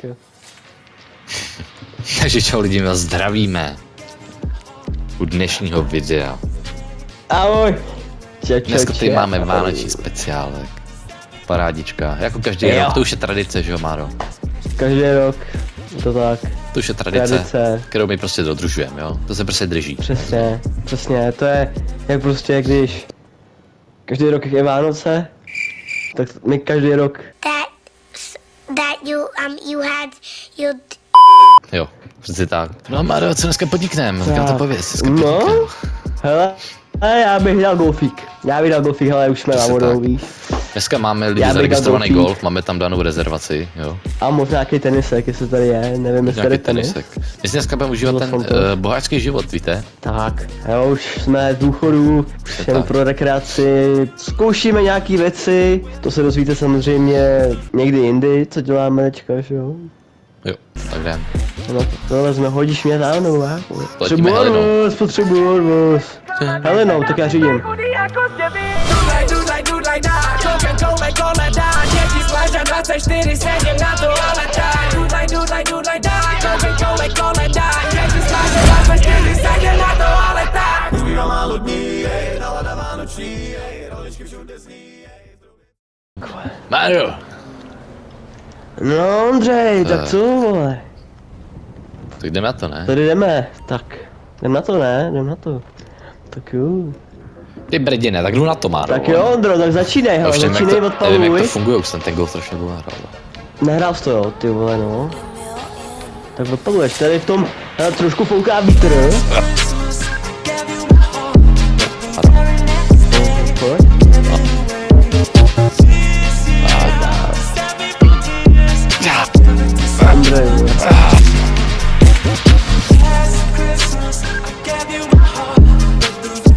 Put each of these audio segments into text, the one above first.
Tak jo. Takže čau lidi, my vás zdravíme u dnešního videa. Ahoj. Dneska tady máme vánoční speciálek. Parádička, jako každý rok, to už je tradice, že jo, Máro? Každý rok, to tak. To už je tradice, kterou my prostě dodržujeme, jo? To se prostě drží. Přesně, to je jak prostě, když každý rok je Vánoce, tak my každý rok. Jo, přeci tak. No Máro, co dneska podnikneme? Kam to pověz, dneska No, podnikneme. hele, já bych dal golfík. Hele, už jsme na vodou, víš. Dneska máme lidi zaregistrovaný golf, máme tam danou rezervaci, jo. A možná nějaký tenisek, jestli tady je, nevím, jestli tady tenis. My si dneska budeme užívat ten boháčský život, víte? Tak, jo, už jsme z důchodu, už jen pro rekreaci, zkoušíme nějaký věci, to se dozvíte samozřejmě někdy jindy, co děláme teďka, že jo? Jo, tak jdem. No, tohle jsme, hodíš mě tam, nebo jak? Potřebuji odvoz. Helenou, tak já řídím. Máro! No Ondřej, tak co vole? Tak jdeme na to, ne? Tady jdeme, tak. Jdem na to, ne? Jdem na to. Tak jo. Ty brdine, tak jdu na to, Máro. Tak jo, Ondro, tak začínej, hele, začínej od nevím, jak Pavlu, to funguje, už jsem ten golf strašně dlouho hrál. Nehrál jsi to, jo, ty vole, no. Tak odpaluješ, tady v tom trošku fouká vítr. Pojď. Ondrej, vole.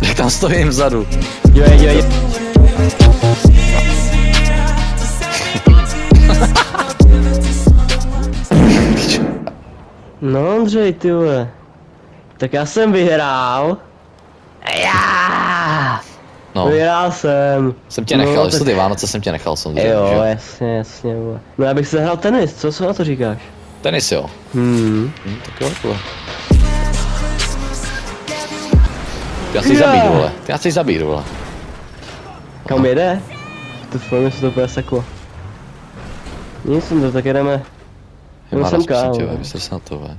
Jak tam stojím vzadu. Jo. No Ondřej, ty vole. Tak já jsem vyhrál. No, Vyhrál jsem. jsem tě nechal, tak... jsou ty Vánoce, jsem tě nechal samozřejmě, Jo, že? jasně, vole. No já bych se hrál tenis, co na to říkáš? Tenis jo. Tak jo, takhle. Ty já chci zabít, vole. Kam jede? To fajn, se to bude seklo. Nic, to tak jedeme. Já má rozpustím tě, vysl se na to, ve.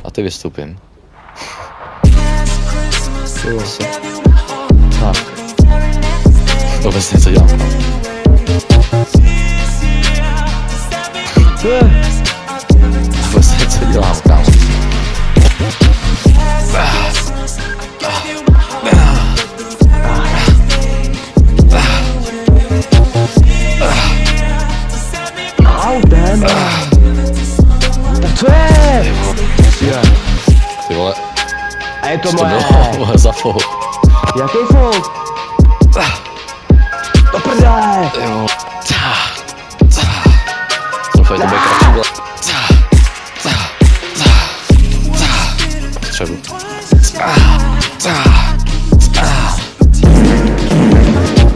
A ty vystoupím. Jo. Tak. Vůbec něco dělám. Vůbec něco dělám, kámo. Au, damn. Tak co je? Ty vole. A je to Co moje. bylo, vole, za fouk. Jaký fouk? To prdele. Jo. Doufaj, to bude kratší, vole. Potřebu.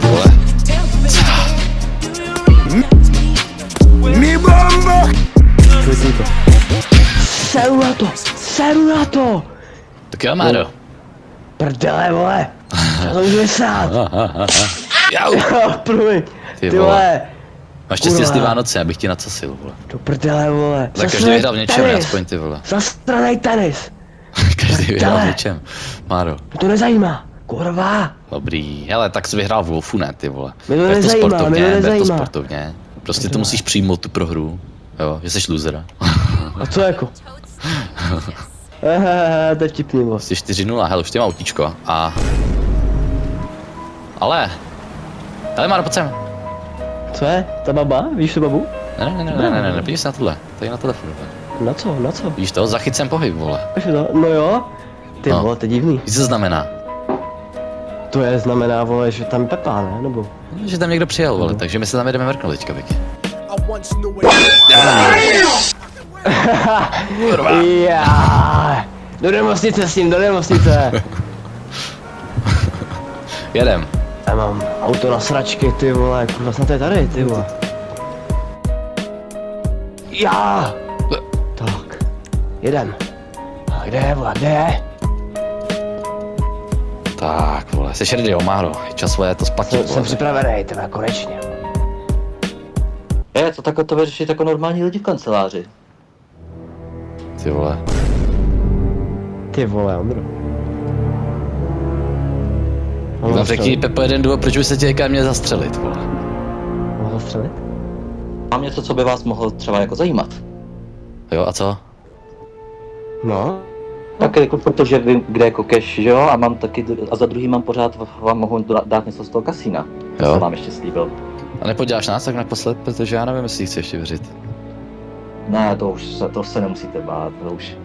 Vole. Mi bomba. Klikni to. Seru na to. Tak jo, Máro. Prdele, vole. Já to můžu vysát. Jau. Promiň. Ty Ty vole. vole. Máš štěstí z ty Vánoce, abych ti nacasil, vole. Do prdele, vole. Tak každý vyhrál v něčem, aspoň ty, vole. Zastranej tenis. Každý vyhrál v něčem. Máro. Mě to nezajímá. Kurva. Dobrý. Hele, tak jsi vyhrál v golfu, ne, ty vole. Mě to nezajímá, ber to sportovně. Prostě to musíš přijmout tu prohru. Jo, že jsi loser. A co jako? To je vtipný, vole. Jsi 4-0, hele, už ty má autíčko a... Ale... Tady Máro, pojď sem. Co je? Ta baba? Víš tu babu? Ne, podívej se na tohle. Tady na telefonu. Na co? Víš to? Zachyt sem pohyb, vole. No jo. Ty No. vole, to je divný. Víš, co to znamená? To je znamená, vole, že tam Pepa, ne? Nebo? Že tam někdo přijel, vole, takže my se tam jdeme mrknout teďka, Vicky. Já. Do nemocnice s ním, do nemocnice. Jedem. Já mám auto na sračky, ty vole, kurva, snad to je tady, ty vole. Já! Tak, jedem. A kde je, vole, kde je? Tak, vole, jsi ready, jo, Máro. Je čas vole, to splatit, Jsem vole. připravený, tebe, konečně. To takhle to vyřešit jako normální lidi v kanceláři. Ty vole. Ty vole, Ondro. Vám řekni, Pepo, jeden důvod, proč by se tě někam měl zastřelit, vole. Mohl zastřelit? Mám něco, co by vás mohlo třeba jako zajímat. Jo, a co? No. Tak jako protože vím, kde je kokeš, že jo, a mám taky, a za druhý mám pořád, vám mohu dát něco z toho kasína. To Jo. jsem vám ještě slíbil. A nepoděláš nás tak naposled, protože já nevím, jestli chci ještě věřit. Ne, to se nemusíte bát, to už.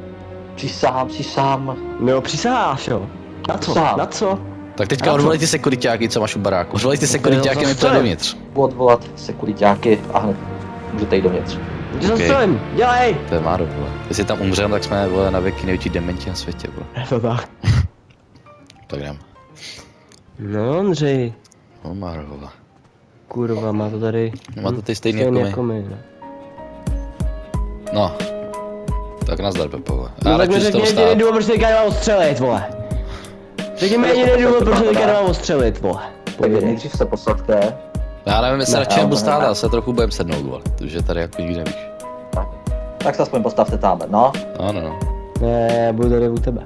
Přísahám. No, přisaháš, jo. Na co? Sám. Na co? Tak teďka A co? odvolej ty sekuriťáky, co máš u baráku. Odvolej ty sekuriťáky, mi půjde dovnitř. Odvolat sekuriťáky a hned můžete jít dovnitř. Jdi zastrelím, dělej! To je Máro, vole. Jestli tam umřem, tak jsme, vole, na věky největší dementi na světě, vole. Je to tak. Tak jdem. No, Ondřej. No, Máro, vole. Kurva, má to tady... Má to ty stejný jako my. no. No. Tak nazdar, Pepo, vole. No Já tak mi radši z řekni toho jediný stát. důvod, proč se teďka nemám ostřelit, vole. Řekni mi jediný důvod, proč se teďka nemám ostřelit, vole. Takže nejdřív se posadte. Já nevím, jestli Ne, radši nebudu ale stát, ne. já se trochu budem sednout, vole. Protože tady jako nikdy nevíš. Tak se aspoň postavte tam, no. No. Ne, já budu tady u tebe.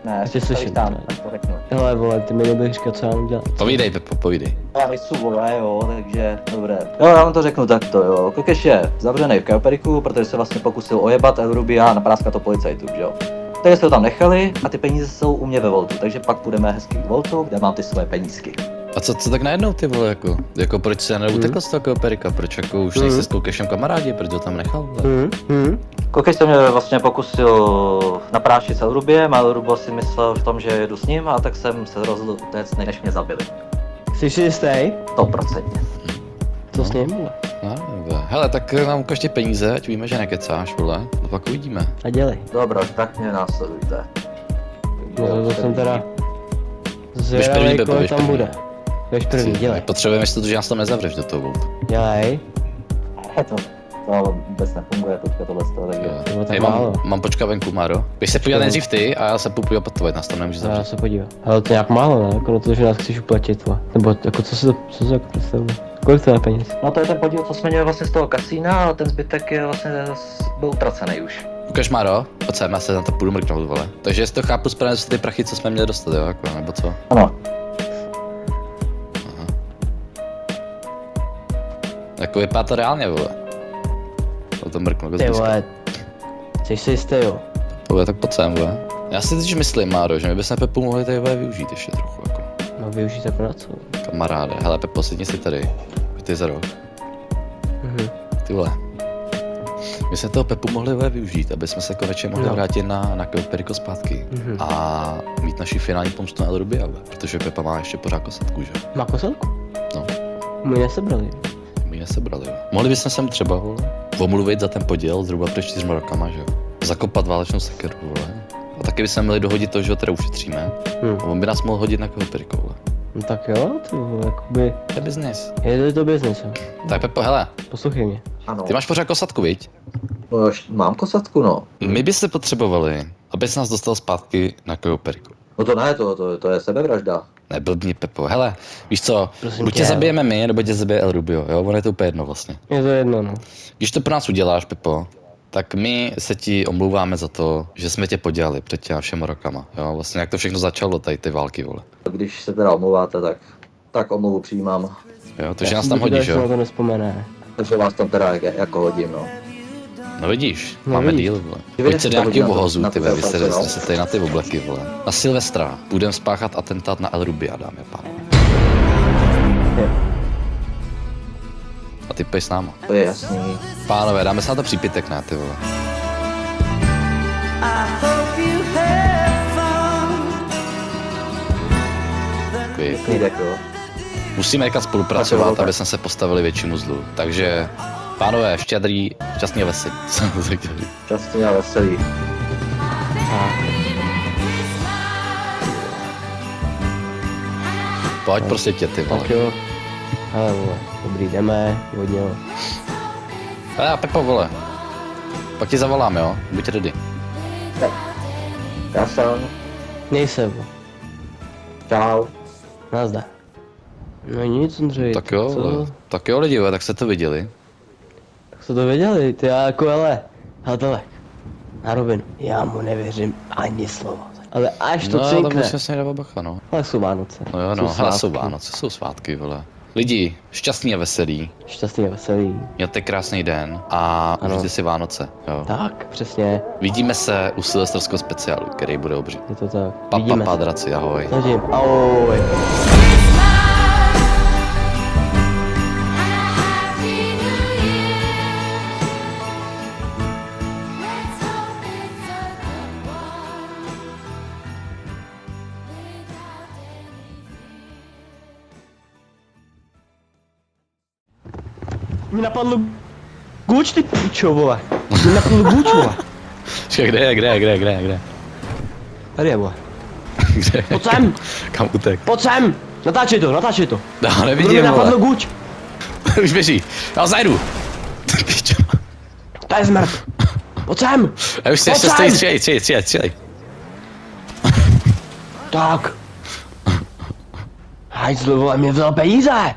Ne, Ještě tady slyším, tam, ne. tak to řeknu. Hele, vole, ty mi nebudeš říkat, co já mám dělat. Povídej, Pepo, povídej. Já nejsou vole, jo, takže dobré. Jo, já vám to řeknu takto, jo. Kokeš je zavřený v Kauperiku, protože se vlastně pokusil ojebat Eurubia a napráskat to policajtů, že jo. Takže jste ho tam nechali a ty peníze jsou u mě ve Voltu, takže pak půjdeme hezky k Voltu, kde mám ty svoje penízky. A co tak najednou, ty vole, jako proč se neutekl z toho Kauperika, proč jako už nejsi s Koukešem kamarádi, proč ho tam nechal, vole? Kokeš se mě vlastně pokusil naprášit s Eurubiem a Eurubo si myslel v tom, že jedu s ním a tak jsem se rozhodl utéct, než mě zabili. Jsi si jistý? 100%. Co s ním, vole? No, vole. Hele, tak nám ukaž ty peníze, ať víme, že nekecáš, vole. No pak uvidíme. A dělej. Dobro, tak mě následujte. No to jsem teda... první, Zvědavej, Pepo, kolik běž tam první. bude. Běž první, dělej. Potřebujeme jistotu, že nás tam nezavřeš do toho voltu. Dělej. To vůbec nefunguje teďka tohle z toho, takže... To bylo tak Hej, málo. mám počkat venku, Máro. Běž se podívat nejdřív ty a já se půjdu podívat po tvoje, nás tam nemůže Já zavřít. se podívám. Ale to je nějak málo, ne? Jako na to, že nás chceš uplatit, vole. Nebo jako co se jako představuje? Kolik to je peněz? No to je ten podíl, co jsme měli vlastně z toho kasína, ale ten zbytek je vlastně byl utracený už. Ukaž, Máro, pojď sem, já se na to půjdu mrknout, vole. Takže jestli to chápu správně, jsou ty prachy, co jsme měli dostat, jo, jako, nebo co? Ano. Jako vypadá to reálně, vole. O to mrknu, Ty vole. Jsi si jistý, jo? Vole, tak pojď sem, vole. Já si teď myslím, Máro, že my bychom Pepu mohli tady vole, využít ještě trochu, jako. No využít jako na co? Kamaráde, hele Pepo, sedni si tady. Pojď ty za roh. Ty vole. My jsme toho Pepu mohli vole, využít, aby jsme se konečně mohli No. vrátit na Kauperiko zpátky. A mít naši finální pomstu na Elrubia, vole. Protože Pepa má ještě pořád kosatku, že? Má koselku? No. My nesebrali. My ji nesebrali, jo. Mohli bychom sem třeba, vole, omluvit za ten podíl zhruba před 4 rokama, že jo. Zakopat válečnou sekeru, vole. A taky bychom měli dohodit to, že ho teda ušetříme. A on by nás mohl hodit na Kauperiko, vole. No tak jo, ty vole, jakoby... To je business. Je to business, jo. Tak Pepo, hele, Poslouchej mě. Ano. ty máš pořád kosatku, viď? No, mám kosatku, no. My byste potřebovali, abys nás dostal zpátky na Kauperiku. No to ne, to je sebevražda. Neblbni, Pepo. Hele, víš co, Prosím buď tě, tě zabijeme my, nebo tě zabije El Rubio, jo? Ono je to úplně jedno vlastně. Je to jedno, no. Když to pro nás uděláš, Pepo, tak my se ti omlouváme za to, že jsme tě podělali před těma všema rokama, jo? Vlastně jak to všechno začalo, tady ty války, vole. Když se teda omlouváte, tak omluvu přijímám. Jo, takže nás tam hodíš, Na jo? to nespomene. Takže vás tam teda jako hodím, no. No vidíš, No máme vidíš. deal, vole. Ty Pojď vidíš, se do to nějakého hodí na to- vohozu, na ty to vole, vy se se pracuji, no. si tady na ty obleky, vole. Na Silvestra budeme spáchat atentát na El Rubia, dámy a pánové. A ty pojď s náma. To je jasný. Pánové, dáme se na to přípitek, ne, ty vole. Takový, Klídek, jo. musíme nechat spolupracovat, aby jsme se postavili většímu zlu. Takže, pánové, štědrý, šťastný a veselý. Jsem to chtěl říct. Šťastný a veselý. Pojď prostě tě, ty vole. Tak jo. Hele, vole, dobrý, jdeme, hodně. A Pepo, vole, Pak ti zavolám, jo? Buď ready. Já jsem. Měj se, bo. Čau. Nazdar. No nic, Ondřej. Tak jo, co? tak jo lidi, tak jste to viděli. Tak jste to věděli, ty já jako hele na rovinu, já mu nevěřím ani slovo. Ale až to No, tam cinkne, musím si dávat bacha, no. ale jsou Vánoce. No jo, no, hele, jsou svátky. Vánoce, jsou svátky, vole. Lidi, šťastný a veselý, Šťastný a veselý. mějte krásný den a Ano. užijte si Vánoce, jo. Tak, přesně, Vidíme se u silvestrského speciálu, který bude obří. je to tak. Pa, Vidíme se. draci, ahoj. Zatím, ahoj. Mě napadlo Guč, ty pičo, vole. Mě napadlo Guč, vole. Čekaj, kde? Tady je, vole. Kde? Pojď sem, Kam utek? pojď sem. Natáčej to. No, Mě nevidím, napadlo vole. Guč. Už běží. Já zajdu. Pičo. To je smrt. Pojď sem. Já už si Pojď ještě sem. střelej. Tak. Hajzlu, vole, mě vzal peníze.